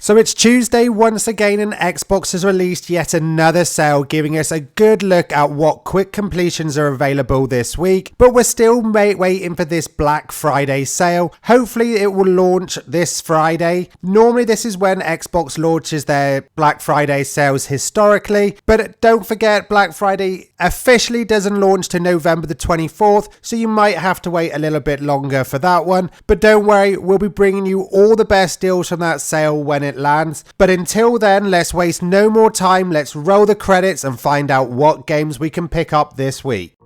So it's Tuesday once again and Xbox has released yet another sale giving us a good look at what quick completions are available this week, but we're still waiting for this Black Friday sale. Hopefully it will launch this Friday. Normally this is when Xbox launches their Black Friday sales historically, but don't forget Black Friday officially doesn't launch to November the 24th, so you might have to wait a little bit longer for that one, but don't worry, we'll be bringing you all the best deals from that sale when it lands. But until then, let's waste no more time, let's roll the credits and find out what games we can pick up this week.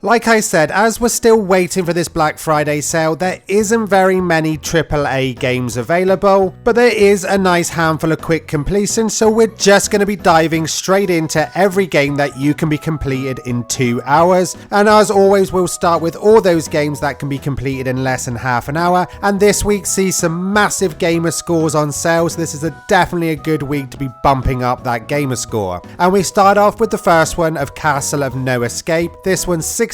Like I said, as we're still waiting for this Black Friday sale, there isn't very many AAA games available, but there is a nice handful of quick completions, so we're just going to be diving straight into every game that you can be completed in 2 hours. And as always, we'll start with all those games that can be completed in less than half an hour, and this week sees some massive Gamerscores on sale, so this is definitely a good week to be bumping up that Gamerscore. And we start off with the first one of Castle of No Escape. This one's 60%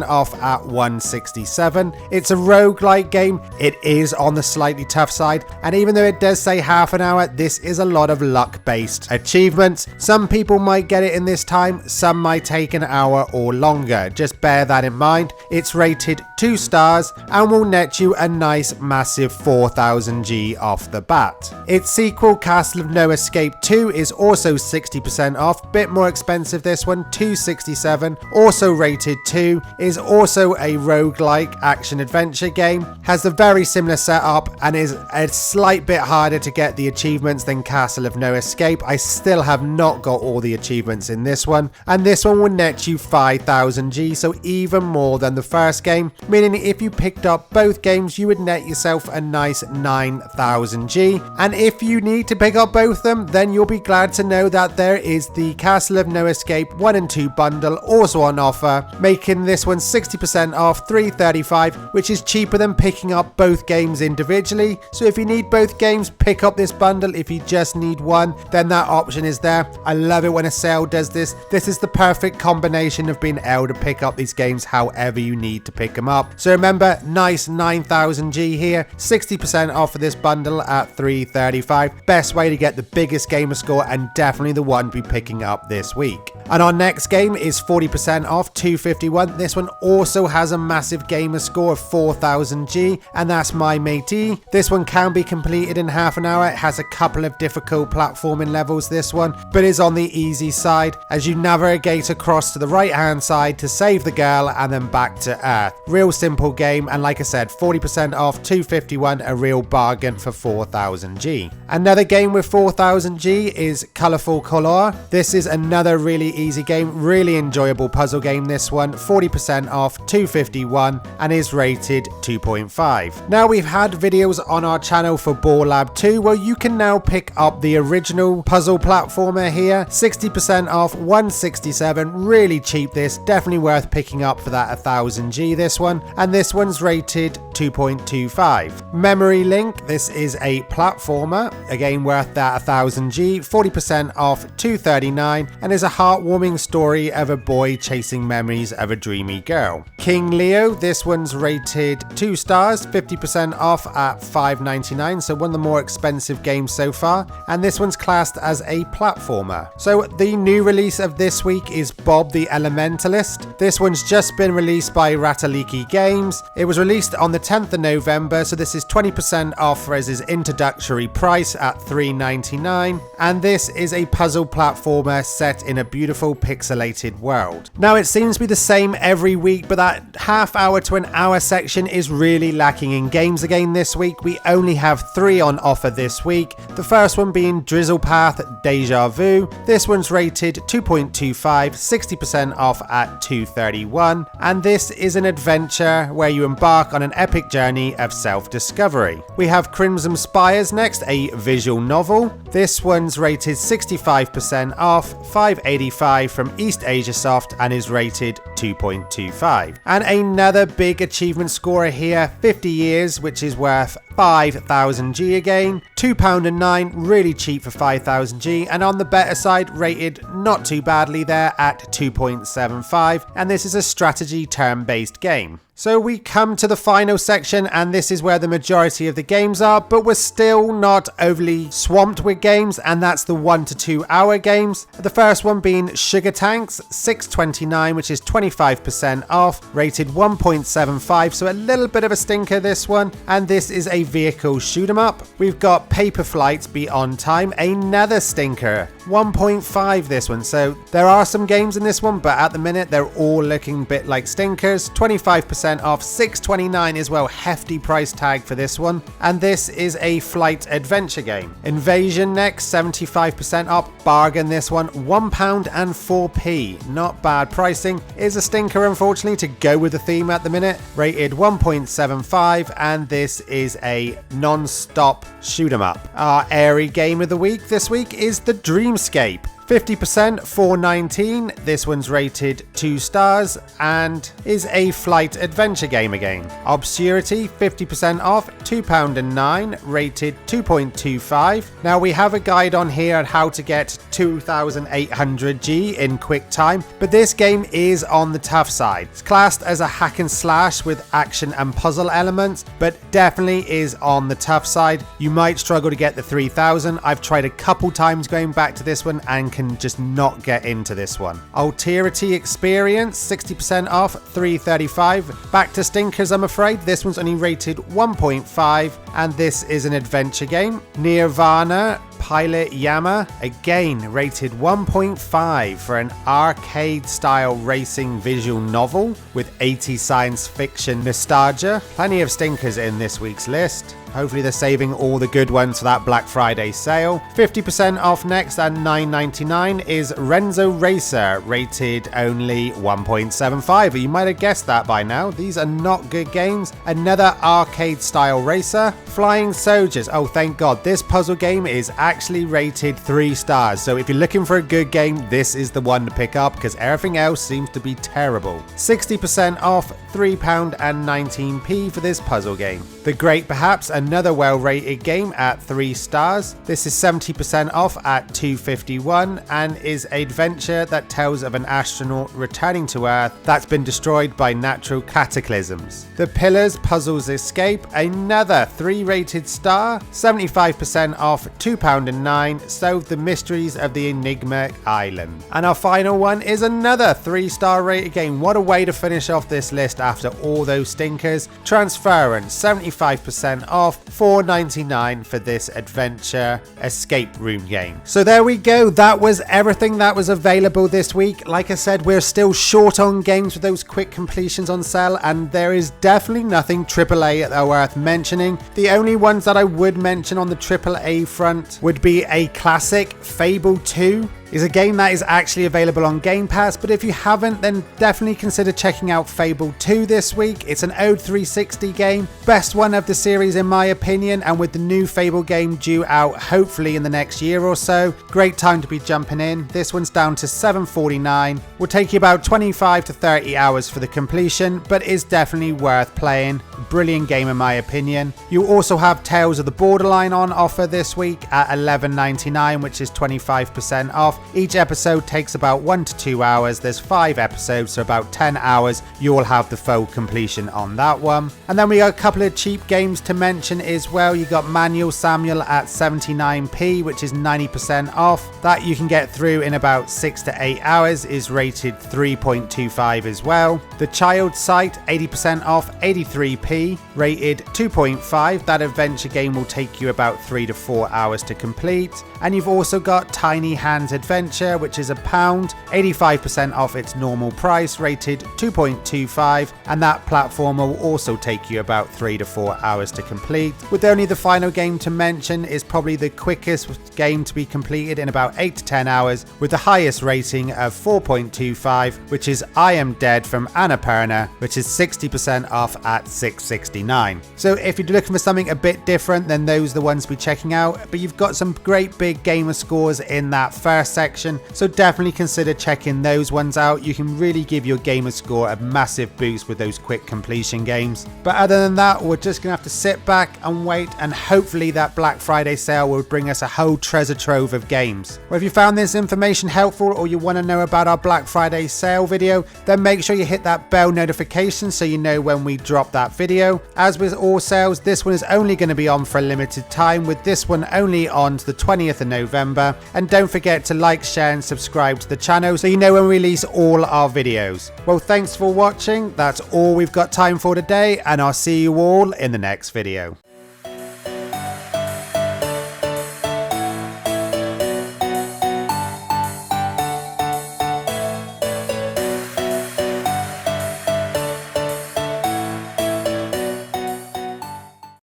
off at $167. It's a roguelike game. It is on the slightly tough side, and even though it does say half an hour, this is a lot of luck based achievements. Some people might get it in this time, some might take an hour or longer. Just bear that in mind. It's rated 2 stars and will net you a nice massive 4000 G off the bat. Its sequel Castle of No Escape 2 is also 60% off, bit more expensive this one, $267, also rated 2, is also a roguelike action adventure game, has a very similar setup and is a slight bit harder to get the achievements than Castle of No Escape. I still have not got all the achievements in this one, and this one will net you 5000 G, so even more than the first game, meaning if you picked up both games you would net yourself a nice 9000 G. And if you need to pick up both of them, then you'll be glad to know that there is the Castle of No Escape 1 and 2 bundle also on offer, making this one 60% off, $335, which is cheaper than picking up both games individually. So if you need both games, pick up this bundle. If you just need one, then that option is there. I love it when a sale does this. This is the perfect combination of being able to pick up these games however you need to pick them up. So remember, nice 9000 G here, 60% off for this bundle at $335. Best way to get the biggest Gamerscore and definitely the one to be picking up this week. And our next game is 40% off, $251. This one also has a massive Gamerscore of 4000 G, and that's My Matey. This one can be completed in half an hour. It has a couple of difficult platforming levels, this one, but is on the easy side as you navigate across to the right hand side to save the girl and then back to Earth. Real simple game, and like I said, 40% off, $251, a real bargain for 4000 G. Another game with 4000 G is Colorful Color. This is another really easy game, really enjoyable puzzle game this one, 40% off, $251, and is rated 2.5. Now we've had videos on our channel for Ball Lab 2 where you can now pick up the original puzzle platformer here, 60% off, $167, really cheap this, definitely worth picking up for that 1000 G this one, and this one's rated 2.25. Memory Link, this is a platformer, again worth that 1000 G, 40% off, $239, and is a heartwarming story of a boy chasing memories of a dreamy girl. King Leo, this one's rated 2 stars, 50% off at $5.99, so one of the more expensive games so far, and this one's classed as a platformer. So the new release of this week is Bob the Elementalist. This one's just been released by Rataliki Games. It was released on the 10th of November, so this is 20% off for his introductory price at $3.99, and this is a puzzle platformer set in a beautiful pixelated world. Now it seems to be the same every week, but that half hour to an hour section is really lacking in games again this week. We only have 3 on offer this week. The first one being Drizzle Path Deja Vu. This one's rated 2.25, 60% off at $231, and this is an adventure where you embark on an epic journey of self-discovery. We have Crimson Spires next, a visual novel. This one's rated 65% off, $585 from East Asia Soft, and is rated 2.25. And another big achievement scorer here, 50 years, which is worth 5000 G again, £2.09, really cheap for 5000 G, and on the better side, rated not too badly there at 2.75, and this is a strategy turn-based game. So we come to the final section, and this is where the majority of the games are, but we're still not overly swamped with games, and that's the 1 to 2 hour games. The first one being Sugar Tanks, $6.29, which is 25% off, rated 1.75, so a little bit of a stinker this one, and this is a vehicle shoot 'em up. We've got Paper Flight Beyond Time, another stinker, 1.5 this one, so there are some games in this one, but at the minute they're all looking a bit like stinkers. 25% off, $6.29 as well, hefty price tag for this one, and this is a flight adventure game. Invasion next, 75% off, bargain this one, £1.04, not bad pricing. Is a stinker unfortunately to go with the theme at the minute, rated 1.75, and this is a non-stop shoot 'em up. Our airy game of the week this week is the Dreamscape. 50%, $4.19. This one's rated 2 stars and is a flight adventure game again. Obscurity, 50% off, £2.09, rated 2.25. Now we have a guide on here on how to get 2800G in quick time, but this game is on the tough side. It's classed as a hack and slash with action and puzzle elements, but definitely is on the tough side. You might struggle to get the 3000. I've tried a couple times going back to this one and can just not get into this one. Alterity Experience, 60% off, $3.35. Back to stinkers, I'm afraid. This one's only rated 1.5, and this is an adventure game. Nirvana Pilot Yama, again rated 1.5 for an arcade style racing visual novel with 80s science fiction nostalgia. Plenty of stinkers in this week's list. Hopefully they're saving all the good ones for that Black Friday sale. 50% off next at $9.99 is Renzo Racer, rated only 1.75. You might have guessed that by now. These are not good games. Another arcade style racer. Flying Soldiers. Oh, thank God. This puzzle game is actually rated 3 stars. So if you're looking for a good game, this is the one to pick up because everything else seems to be terrible. 60% off, £3.19 for this puzzle game. The Great Perhaps, another well-rated game at 3 stars. This is 70% off at $2.51 and is an adventure that tells of an astronaut returning to Earth that's been destroyed by natural cataclysms. The Pillars Puzzles Escape, another 3-rated star, 75% off, £2.09, solve the mysteries of the Enigma Island. And our final one is another 3-star rated game. What a way to finish off this list after all those stinkers. Transference, 75% off, $4.99 for this adventure escape room game. So there we go. That was everything that was available this week. Like I said, we're still short on games with those quick completions on sale, and there is definitely nothing AAA that are worth mentioning. The only ones that I would mention on the AAA front would be a classic, Fable 2. Is a game that is actually available on Game Pass, but if you haven't, then definitely consider checking out Fable 2 this week. It's an old 360 game, best one of the series in my opinion, and with the new Fable game due out hopefully in the next year or so, great time to be jumping in. This one's down to $7.49, will take you about 25 to 30 hours for the completion, but is definitely worth playing. Brilliant game in my opinion. You also have Tales of the Borderline on offer this week at $11.99, which is 25% off. Each episode takes about 1 to 2 hours. There's 5 episodes, so about 10 hours. You will have the full completion on that one. And then we got a couple of cheap games to mention as well. You got Manual Samuel at 79p, which is 90% off. That you can get through in about 6 to 8 hours, is rated 3.25 as well. The Child Site, 80% off, 83p, rated 2.5. That adventure game will take you about 3 to 4 hours to complete. And you've also got Tiny Hands Adventure, which is £1, 85% off its normal price, rated 2.25, and that platform will also take you about 3 to 4 hours to complete. With only the final game to mention is probably the quickest game to be completed in about 8 to 10 hours, with the highest rating of 4.25, which is I Am Dead from Annapurna, which is 60% off at 6 $6.69. So if you're looking for something a bit different, then those are the ones to be checking out. But you've got some great big gamer scores in that first section, so definitely consider checking those ones out. You can really give your gamer score a massive boost with those quick completion games. But other than that, we're just gonna have to sit back and wait, and hopefully that Black Friday sale will bring us a whole treasure trove of games. Well, if you found this information helpful, or you want to know about our Black Friday sale video, then make sure you hit that bell notification so you know when we drop that video. As with all sales, this one is only going to be on for a limited time, with this one only on to the 20th of November. And don't forget to like, share and subscribe to the channel so you know when we release all our videos. Well, thanks for watching. That's all we've got time for today, and I'll see you all in the next video.